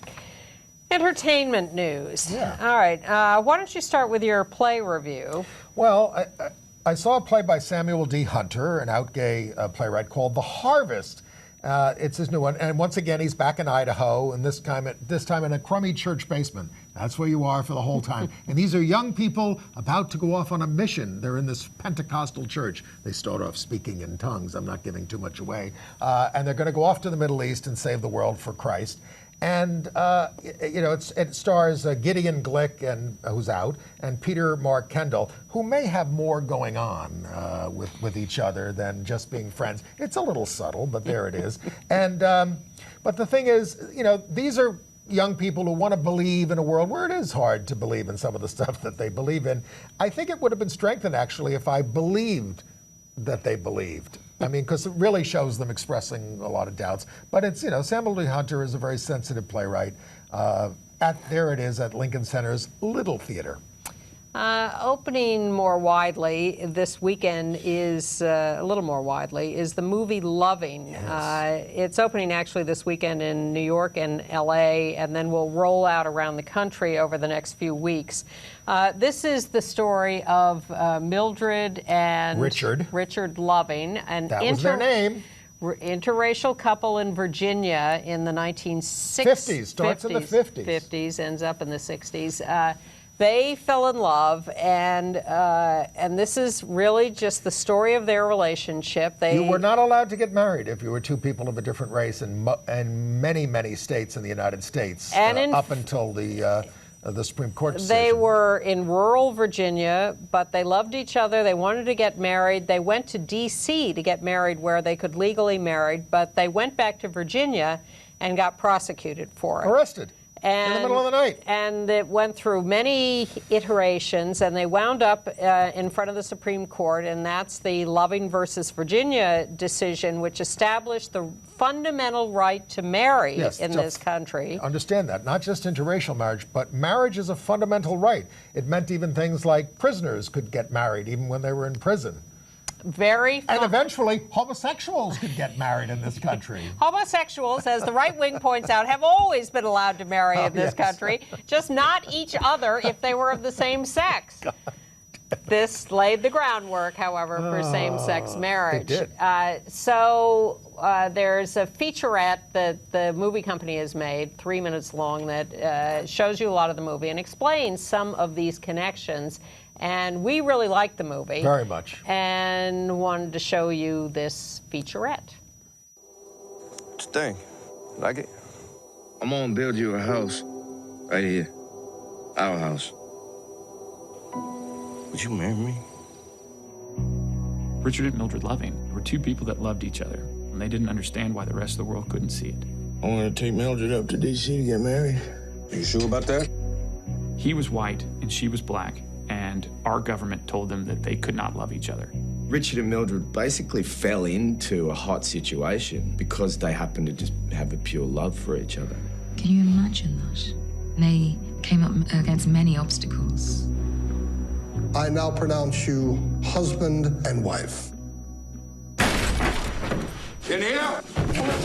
Entertainment news. Yeah. All right. Why don't you start with your play review? Well, I saw a play by Samuel D. Hunter, an out gay playwright, called The Harvest. It's his new one, and once again, he's back in Idaho, and this time in a crummy church basement. That's where you are for the whole time. And these are young people about to go off on a mission. They're in this Pentecostal church. They start off speaking in tongues. I'm not giving too much away. And they're going to go off to the Middle East and save the world for Christ. And, it stars Gideon Glick, who's out, and Peter Mark Kendall, who may have more going on with each other than just being friends. It's a little subtle, but there it is. And but the thing is, these are young people who want to believe in a world where it is hard to believe in some of the stuff that they believe in. I think it would have been strengthened, actually, if I believed that they believed. I mean, because it really shows them expressing a lot of doubts. But it's, Samuel D. Hunter is a very sensitive playwright. There it is at Lincoln Center's Little Theater. Opening more widely this weekend is, a little more widely, is the movie Loving. Yes. It's opening actually this weekend in New York and LA, and then will roll out around the country over the next few weeks. This is the story of Mildred and Richard Loving. That was their name. Interracial couple in Virginia in the 1960s. 50s, starts in the 50s. 50s, ends up in the 60s. They fell in love, and this is really just the story of their relationship. You were not allowed to get married if you were two people of a different race in many, many states in the United States, up until the Supreme Court decision. They were in rural Virginia, but they loved each other. They wanted to get married. They went to D.C. to get married where they could legally marry, but they went back to Virginia and got prosecuted for it. Arrested. In the middle of the night. And it went through many iterations, and they wound up in front of the Supreme Court, and that's the Loving versus Virginia decision, which established the fundamental right to marry in this country. Understand that. Not just interracial marriage, but marriage is a fundamental right. It meant even things like prisoners could get married even when they were in prison. And eventually, homosexuals could get married in this country. Homosexuals, as the right wing points out, have always been allowed to marry in this country, just not each other if they were of the same sex. God. This laid the groundwork, however, for same-sex marriage. It did. There's a featurette that the movie company has made, 3 minutes long, that shows you a lot of the movie and explains some of these connections. And we really liked the movie. Very much. And wanted to show you this featurette. What you think? Like it? I'm gonna build you a house right here. Our house. Would you marry me? Richard and Mildred Loving were two people that loved each other, and they didn't understand why the rest of the world couldn't see it. I want to take Mildred up to D.C. to get married. Are you sure about that? He was white and she was black, and our government told them that they could not love each other. Richard and Mildred basically fell into a hot situation because they happened to just have a pure love for each other. Can you imagine that? They came up against many obstacles. I now pronounce you husband and wife. In here?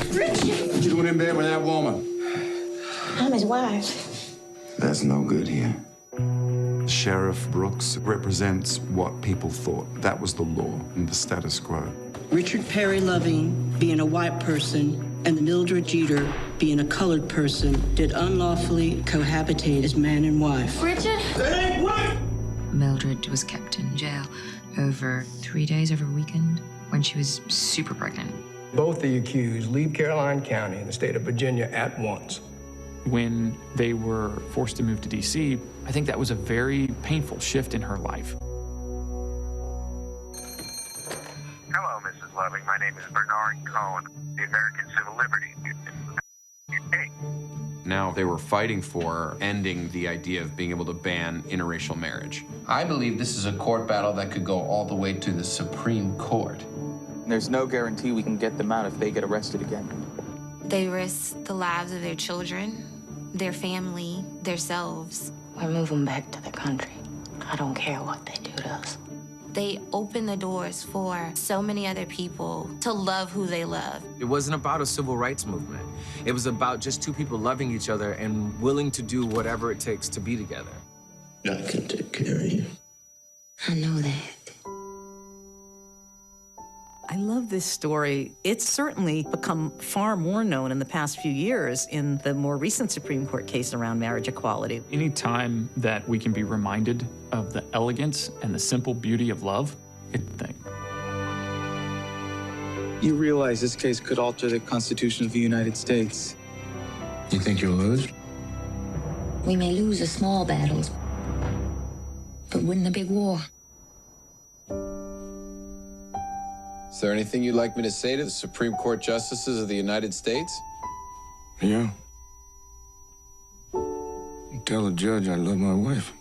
Richard! What you doing in bed with that woman? I'm his wife. That's no good here. Sheriff Brooks represents what people thought. That was the law and the status quo. Richard Perry Loving, being a white person, and the Mildred Jeter, being a colored person, did unlawfully cohabitate as man and wife. Bridget? That ain't right! Mildred was kept in jail over 3 days over a weekend when she was super pregnant. Both the accused leave Caroline County in the state of Virginia at once. When they were forced to move to D.C., I think that was a very painful shift in her life. Hello, Mrs. Loving. My name is Bernard Cohen, the American Civil Liberties Union. Now they were fighting for ending the idea of being able to ban interracial marriage. I believe this is a court battle that could go all the way to the Supreme Court. There's no guarantee we can get them out if they get arrested again. They risk the lives of their children, their family, themselves. Or move them back to the country. I don't care what they do to us. They open the doors for so many other people to love who they love. It wasn't about a civil rights movement. It was about just two people loving each other and willing to do whatever it takes to be together. I can take care of you. I know that. I love this story. It's certainly become far more known in the past few years in the more recent Supreme Court case around marriage equality. Any time that we can be reminded of the elegance and the simple beauty of love, it's a thing. You realize this case could alter the Constitution of the United States. You think you'll lose? We may lose the small battles, but win the big war. Is there anything you'd like me to say to the Supreme Court Justices of the United States? Yeah. Tell the judge I love my wife.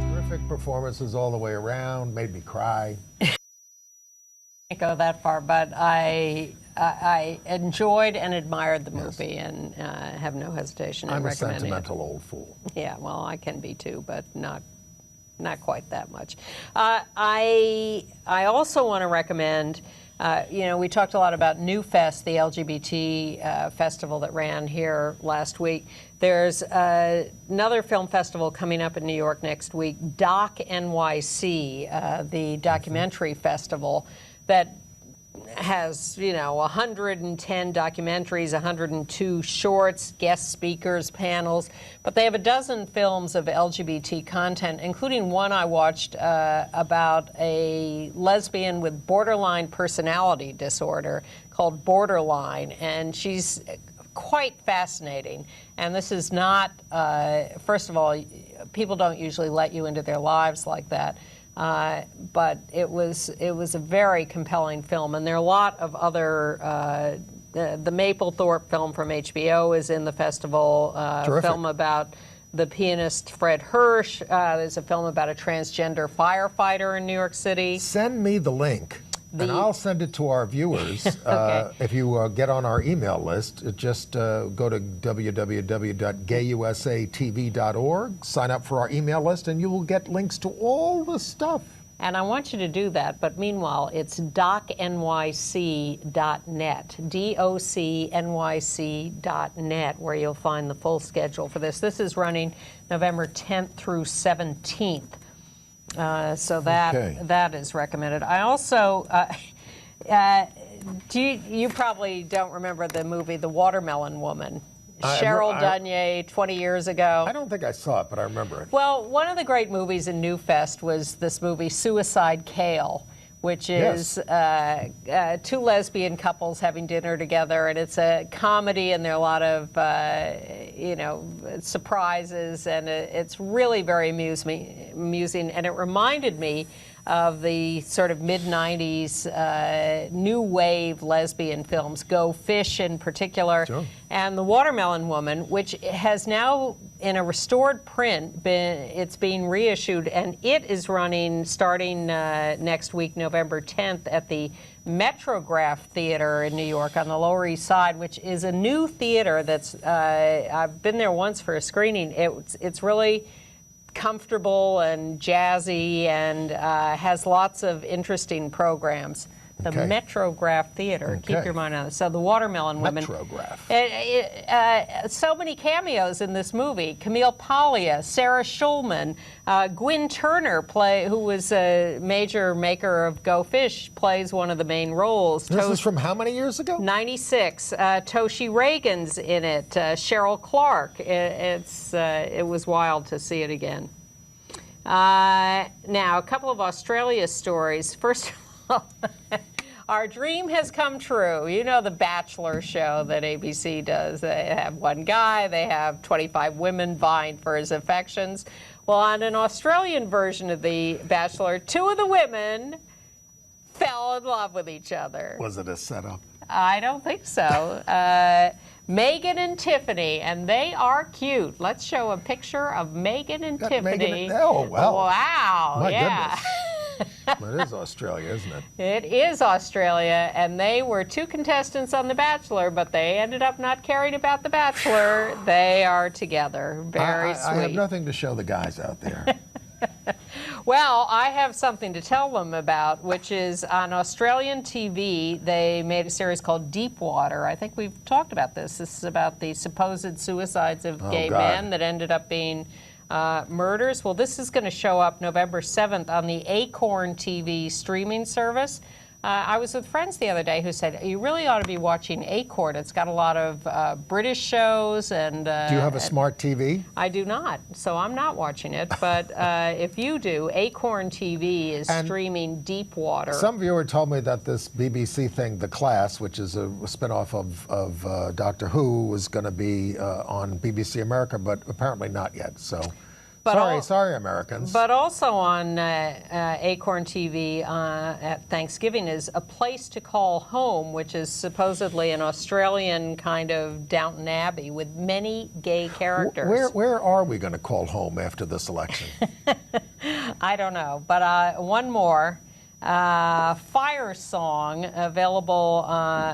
Terrific performances all the way around, made me cry. Can't go that far, but I enjoyed and admired the movie, and have no hesitation in I'm a recommending sentimental old fool. Yeah, well, I can be too, but not quite that much. I also want to recommend. We talked a lot about New Fest, the LGBT festival that ran here last week. There's another film festival coming up in New York next week, Doc NYC, the documentary festival that has, 110 documentaries, 102 shorts, guest speakers, panels, but they have a dozen films of LGBT content, including one I watched about a lesbian with borderline personality disorder called Borderline, and she's quite fascinating. And this is not, first of all, people don't usually let you into their lives like that. But it was a very compelling film, and there are a lot of other. The Mapplethorpe film from HBO is in the festival. Film about the pianist Fred Hirsch. There's a film about a transgender firefighter in New York City. Send me the link. And I'll send it to our viewers. Okay. If you get on our email list, just go to www.gayusatv.org, sign up for our email list, and you will get links to all the stuff. And I want you to do that, but meanwhile, it's docnyc.net, docnyc.net, where you'll find the full schedule for this. This is running November 10th through 17th. So that is recommended. I also, you probably don't remember the movie The Watermelon Woman. Cheryl Dunye, 20 years ago. I don't think I saw it, but I remember it. Well, one of the great movies in New Fest was this movie Suicide Kale, which is two lesbian couples having dinner together, and it's a comedy, and there are a lot of surprises, and it's really very amusing, and it reminded me of the sort of mid-90s new wave lesbian films, Go Fish in particular, and The Watermelon Woman, which has now, in a restored print, it's being reissued, and it is running starting next week, November 10th, at the Metrograph Theater in New York on the Lower East Side, which is a new theater that's, I've been there once for a screening. It's really comfortable and jazzy and has lots of interesting programs. The Okay. Metrograph Theater. Okay. Keep your mind on it. So the Watermelon Women. Metrograph. So many cameos in this movie. Camille Paglia, Sarah Schulman, Gwyn Turner, who was a major maker of Go Fish, plays one of the main roles. This is from how many years ago? 96. Toshi Reagan's in it. Cheryl Clark. It was wild to see it again. Now, a couple of Australia stories. First of all, our dream has come true. You know the Bachelor show that ABC does. They have one guy, they have 25 women vying for his affections. Well, on an Australian version of the Bachelor, 2 of the women fell in love with each other. Was it a setup? I don't think so. Megan and Tiffany, and they are cute. Let's show a picture of Megan and Tiffany. Oh, well. Wow. My yeah. goodness. It is Australia, isn't it? It is Australia, and they were 2 contestants on The Bachelor, but they ended up not caring about The Bachelor. They are together. Very sweet. I have nothing to show the guys out there. Well, I have something to tell them about, which is on Australian TV, they made a series called Deepwater. I think we've talked about this. This is about the supposed suicides of gay men that ended up being murders. Well, this is going to show up November 7th on the Acorn TV streaming service. I was with friends the other day who said, you really ought to be watching Acorn. It's got a lot of British shows. And do you have a smart TV? I do not, so I'm not watching it. But if you do, Acorn TV is streaming Deepwater. Some viewer told me that this BBC thing, The Class, which is a spinoff of Doctor Who, was going to be on BBC America, but apparently not yet. So. Sorry, Americans. But also on Acorn TV at Thanksgiving is A Place to Call Home, which is supposedly an Australian kind of Downton Abbey with many gay characters. Where are we going to call home after this election? I don't know. But one more. Fire Song, available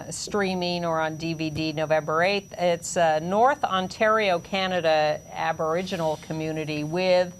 streaming or on DVD November 8th. It's a North Ontario, Canada Aboriginal community with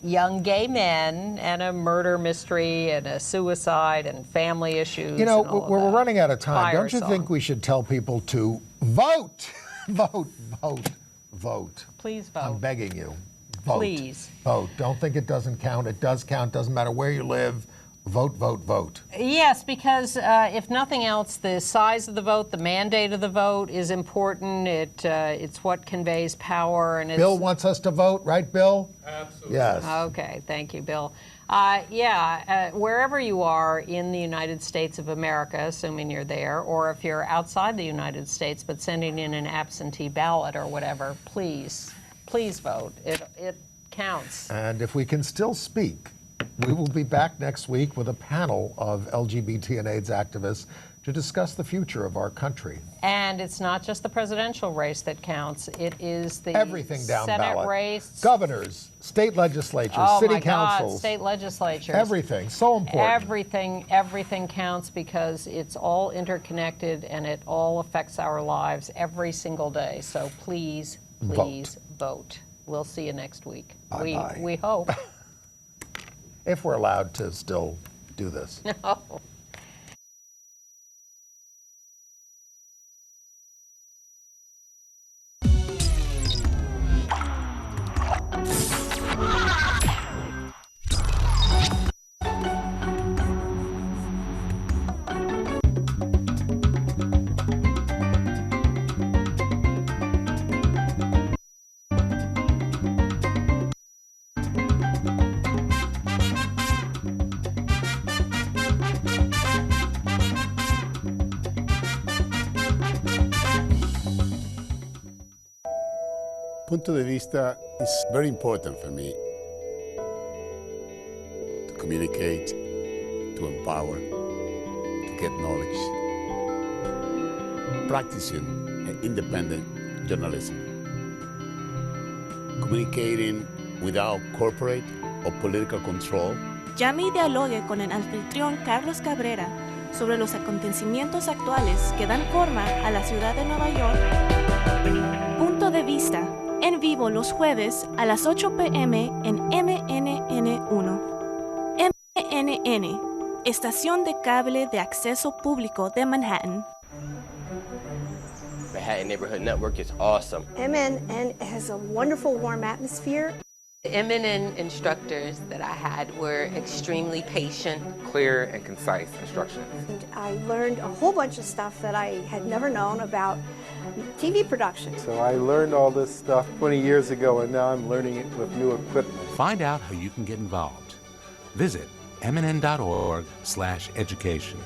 young gay men and a murder mystery and a suicide and family issues. You know, we're running out of time. Don't you Song. think we should tell people to vote? Vote, vote, vote. Please vote. I'm begging you. Vote. Please. Vote. Don't think it doesn't count. It does count. Doesn't matter where you live. Vote, vote, vote. Yes, because if nothing else, the size of the vote, the mandate of the vote is important. It's what conveys power. And Bill wants us to vote, right, Bill? Absolutely. Yes. Okay, thank you, Bill. Wherever you are in the United States of America, assuming you're there, or if you're outside the United States but sending in an absentee ballot or whatever, please vote. It counts. And if we can still speak, we will be back next week with a panel of LGBT and AIDS activists to discuss the future of our country. And it's not just the presidential race that counts. It is the everything down Senate ballot. Race. Governors, state legislatures, city councils. God, state legislatures. Everything, so important. Everything counts because it's all interconnected and it all affects our lives every single day. So please vote. We'll see you next week. Bye-bye. We hope. If we're allowed to still do this. No. Punto de vista is very important for me. To communicate, to empower, to get knowledge. Practicing independent journalism. Communicating without corporate or political control. Llame y dialogue con el anfitrión Carlos Cabrera sobre los acontecimientos actuales que dan forma a la ciudad de Nueva York. Punto de vista. En vivo los jueves a las 8 p.m. en MNN1. MNN, estación de cable de acceso público de Manhattan. Manhattan Neighborhood Network is awesome. MNN has a wonderful warm atmosphere. The MNN instructors that I had were extremely patient. Clear and concise instructions. And I learned a whole bunch of stuff that I had never known about TV production. So I learned all this stuff 20 years ago, and now I'm learning it with new equipment. Find out how you can get involved. Visit mnn.org/education.